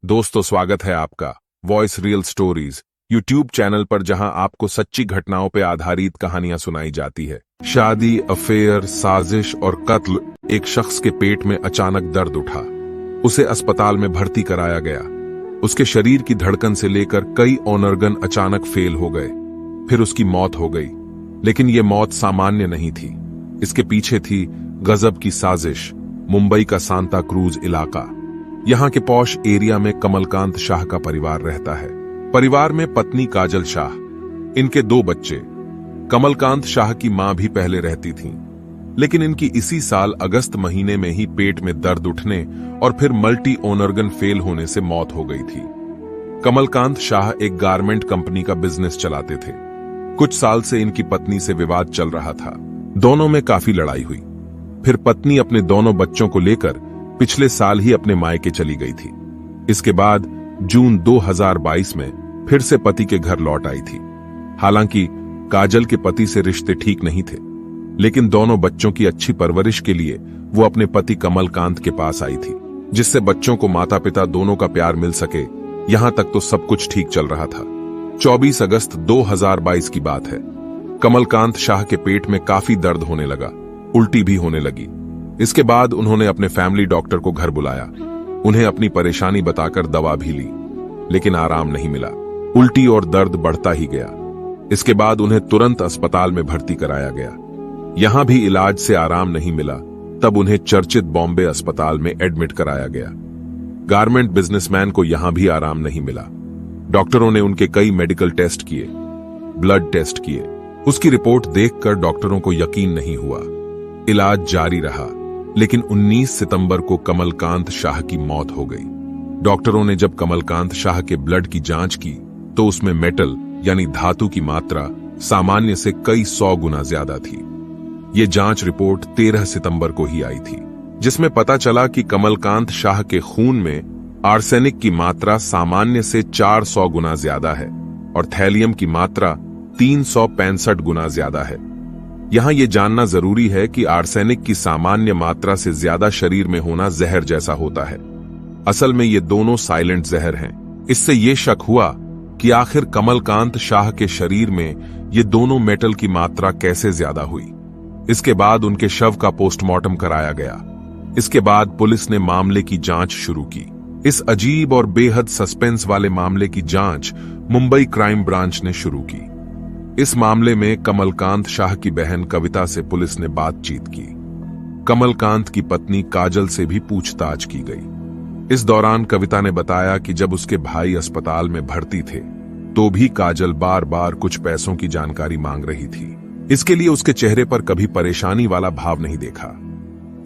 दोस्तों, स्वागत है आपका voice real stories YouTube channel पर, जहां आपको सच्ची घटनाओं पर आधारित कहानियां सुनाई जाती है। शादी, अफेयर, साजिश और कत्ल। एक शख्स के पेट में अचानक दर्द उठा। उसे अस्पताल में भर्ती कराया गया। उसके शरीर की धड़कन से लेकर कई ऑर्गन अचानक फेल हो गए। फिर उसकी मौत हो गई। लेकिन यह मौत सामान्य नहीं थी। इसके पीछे थी गजब की साजिश। मुंबई का सांता क्रूज इलाका। यहां के पॉश एरिया में कमलकांत शाह का परिवार रहता है। परिवार में पत्नी काजल शाह, इनके 2 बच्चे। कमलकांत शाह की मां भी पहले रहती थीं, लेकिन इनकी इसी साल अगस्त महीने में ही पेट में दर्द उठने और फिर मल्टी ऑर्गन फेल होने से मौत हो गई थी। कमलकांत शाह एक गारमेंट कंपनी का बिजनेस चलाते थे। कुछ साल से इनकी पत्नी से विवाद चल रहा था। दोनों में काफी लड़ाई हुई। फिर पत्नी अपने दोनों बच्चों को लेकर पिछले साल ही अपने मायके चली गई थी। इसके बाद जून 2022 में फिर से पति के घर लौट आई थी। हालांकि काजल के पति से रिश्ते ठीक नहीं थे, लेकिन दोनों बच्चों की अच्छी परवरिश के लिए वो अपने पति कमलकांत के पास आई थी, जिससे बच्चों को माता पिता दोनों का प्यार मिल सके। यहां तक तो सब कुछ ठीक चल रहा था। 24 अगस्त 2022 की बात है। कमलकांत शाह के पेट में काफी दर्द होने लगा, उल्टी भी होने लगी। इसके बाद उन्होंने अपने फैमिली डॉक्टर को घर बुलाया। उन्हें अपनी परेशानी बताकर दवा भी ली, लेकिन आराम नहीं मिला। उल्टी और दर्द बढ़ता ही गया। इसके बाद उन्हें तुरंत अस्पताल में भर्ती कराया गया। यहां भी इलाज से आराम नहीं मिला। तब उन्हें चर्चित बॉम्बे अस्पताल में एडमिट कराया गया। गारमेंट बिजनेसमैन को यहां भी आराम नहीं मिला। डॉक्टरों ने उनके कई मेडिकल टेस्ट किए, ब्लड टेस्ट किए। उसकी रिपोर्ट देखकर डॉक्टरों को यकीन नहीं हुआ। इलाज जारी रहा, लेकिन 19 सितंबर को कमलकांत शाह की मौत हो गई। डॉक्टरों ने जब कमलकांत शाह के ब्लड की जांच की तो उसमें मेटल यानी धातु की मात्रा सामान्य से कई 100 गुना ज्यादा थी। ये जांच रिपोर्ट 13 सितंबर को ही आई थी, जिसमें पता चला कि कमलकांत शाह के खून में आर्सेनिक की मात्रा सामान्य से 400 गुना ज्यादा है और थैलियम की मात्रा 365 गुना ज्यादा है। यहां यह जानना जरूरी है कि आर्सेनिक की सामान्य मात्रा से ज्यादा शरीर में होना जहर जैसा होता है। असल में ये दोनों साइलेंट जहर हैं। इससे यह शक हुआ कि आखिर कमलकांत शाह के शरीर में ये दोनों मेटल की मात्रा कैसे ज्यादा हुई। इसके बाद उनके शव का पोस्टमार्टम कराया गया। इसके बाद पुलिस ने मामले की जांच शुरू की। इस अजीब और बेहद सस्पेंस वाले मामले की जांच मुंबई क्राइम ब्रांच ने शुरू की। इस मामले में कमलकांत शाह की बहन कविता से पुलिस ने बातचीत की। कमलकांत की पत्नी काजल से भी पूछताछ की गई। इस दौरान कविता ने बताया कि जब उसके भाई अस्पताल में भर्ती थे तो भी काजल बार बार कुछ पैसों की जानकारी मांग रही थी। इसके लिए उसके चेहरे पर कभी परेशानी वाला भाव नहीं देखा।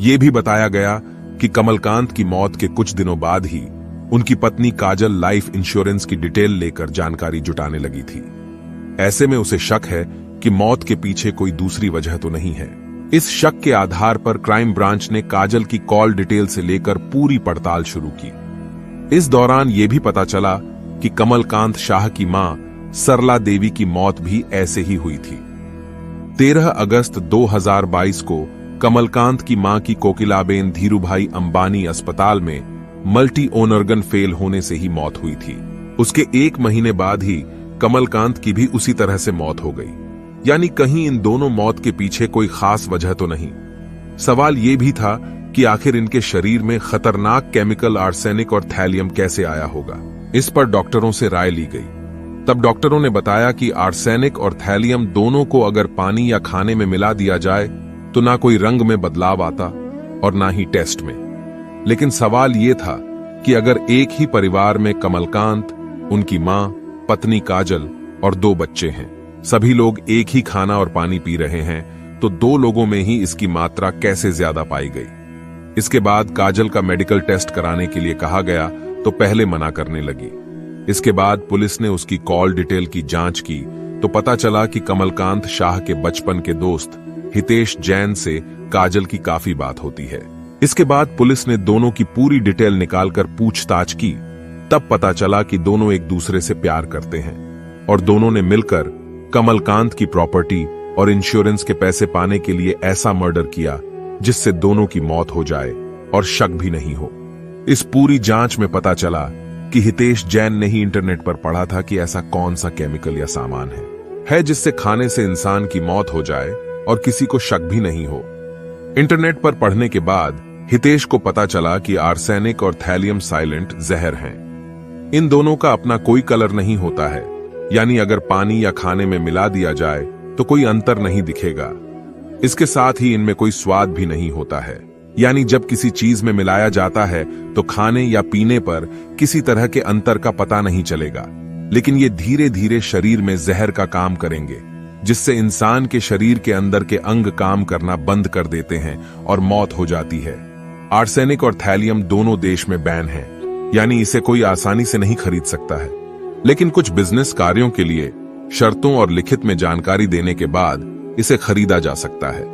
यह भी बताया गया कि कमलकांत की मौत के कुछ दिनों बाद ही उनकी पत्नी काजल लाइफ इंश्योरेंस की डिटेल लेकर जानकारी जुटाने लगी थी। ऐसे में उसे शक है कि मौत के पीछे कोई दूसरी वजह तो नहीं है। इस शक के आधार पर क्राइम ब्रांच ने काजल की कॉल डिटेल से लेकर पूरी पड़ताल शुरू की। इस दौरान यह भी पता चला कि कमलकांत शाह की मां सरला देवी की मौत भी ऐसे ही हुई थी। 13 अगस्त 2022 को कमलकांत की मां की कोकिलाबेन धीरूभाई अंबानी अस्पताल में मल्टी ऑर्गन फेल होने से ही मौत हुई थी। उसके 1 महीने बाद ही कमलकांत की भी उसी तरह से मौत हो गई। यानी कहीं इन दोनों मौत के पीछे कोई खास वजह तो नहीं। सवाल यह भी था कि आखिर इनके शरीर में खतरनाक केमिकल आर्सेनिक और थैलियम कैसे आया होगा। इस पर डॉक्टरों से राय ली गई। तब डॉक्टरों ने बताया कि आर्सेनिक और थैलियम दोनों को अगर पानी या खाने में मिला दिया जाए तो ना कोई रंग में बदलाव आता और ना ही टेस्ट में। लेकिन सवाल यह था कि अगर एक ही परिवार में कमलकांत, उनकी मां, पत्नी काजल और 2 बच्चे हैं, सभी लोग एक ही खाना और पानी पी रहे हैं, तो 2 लोगों में ही इसकी मात्रा कैसे ज्यादा पाई गई। इसके बाद काजल का मेडिकल टेस्ट कराने के लिए कहा गया तो पहले मना करने लगी। इसके बाद पुलिस ने उसकी कॉल डिटेल की जांच की तो पता चला कि कमलकांत शाह के बचपन के दोस्त हितेश जैन से काजल की काफी बात होती है। इसके बाद पुलिस ने दोनों की पूरी डिटेल निकालकर पूछताछ की। तब पता चला कि दोनों एक दूसरे से प्यार करते हैं और दोनों ने मिलकर कमलकांत की प्रॉपर्टी और इंश्योरेंस के पैसे पाने के लिए ऐसा मर्डर किया जिससे दोनों की मौत हो जाए और शक भी नहीं हो। इस पूरी जांच में पता चला कि हितेश जैन ने ही इंटरनेट पर पढ़ा था कि ऐसा कौन सा केमिकल या सामान है जिससे खाने से इंसान की मौत हो जाए और किसी को शक भी नहीं हो। इंटरनेट पर पढ़ने के बाद हितेश को पता चला कि आर्सेनिक और थैलियम साइलेंट जहर हैं। इन दोनों का अपना कोई कलर नहीं होता है, यानी अगर पानी या खाने में मिला दिया जाए तो कोई अंतर नहीं दिखेगा। इसके साथ ही इनमें कोई स्वाद भी नहीं होता है, यानी जब किसी चीज में मिलाया जाता है तो खाने या पीने पर किसी तरह के अंतर का पता नहीं चलेगा, लेकिन ये धीरे धीरे शरीर में जहर का काम करेंगे, जिससे इंसान के शरीर के अंदर के अंग काम करना बंद कर देते हैं और मौत हो जाती है। आर्सेनिक और थैलियम दोनों देश में बैन हैं, यानी इसे कोई आसानी से नहीं खरीद सकता है, लेकिन कुछ बिजनेस कार्यों के लिए शर्तों और लिखित में जानकारी देने के बाद इसे खरीदा जा सकता है।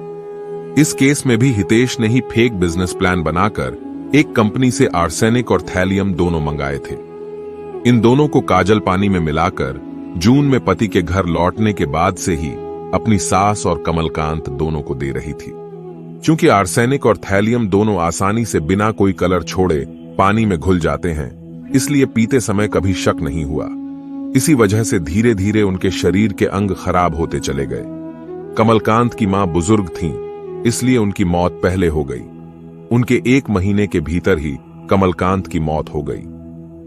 इस केस में भी हितेश ने ही फेक बिजनेस प्लान बनाकर एक कंपनी से आर्सेनिक और थैलियम दोनों मंगाए थे। इन दोनों को काजल पानी में मिलाकर जून में पति के घर लौटने के बाद से ही अपनी सास और कमलकांत दोनों को दे रही थी। चूंकि आर्सेनिक और थैलियम दोनों आसानी से बिना कोई कलर छोड़े पानी में घुल जाते हैं, इसलिए पीते समय कभी शक नहीं हुआ। इसी वजह से धीरे धीरे उनके शरीर के अंग खराब होते चले गए। कमलकांत की मां बुजुर्ग थीं, इसलिए उनकी मौत पहले हो गई। उनके 1 महीने के भीतर ही कमलकांत की मौत हो गई।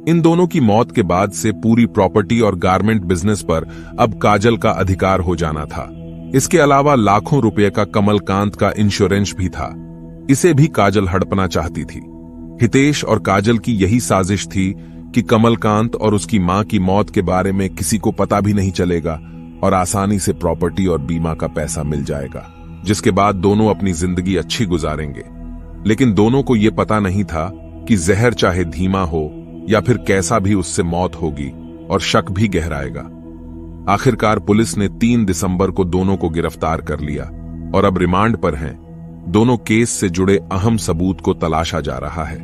इन दोनों की मौत के बाद से पूरी प्रॉपर्टी और गारमेंट बिजनेस पर अब काजल का अधिकार हो जाना था। इसके अलावा लाखों रुपए का कमलकांत का इंश्योरेंस भी था। इसे भी काजल हड़पना चाहती थी। हितेश और काजल की यही साजिश थी कि कमलकांत और उसकी मां की मौत के बारे में किसी को पता भी नहीं चलेगा और आसानी से प्रॉपर्टी और बीमा का पैसा मिल जाएगा, जिसके बाद दोनों अपनी जिंदगी अच्छी गुजारेंगे। लेकिन दोनों को यह पता नहीं था कि जहर चाहे धीमा हो या फिर कैसा भी उससे मौत होगी और शक भी गहराएगा। आखिरकार पुलिस ने 3 दिसंबर को दोनों को गिरफ्तार कर लिया और अब रिमांड पर हैं। दोनों केस से जुड़े अहम सबूत को तलाशा जा रहा है।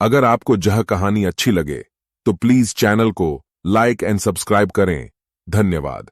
अगर आपको यह कहानी अच्छी लगे तो प्लीज चैनल को लाइक एंड सब्सक्राइब करें। धन्यवाद।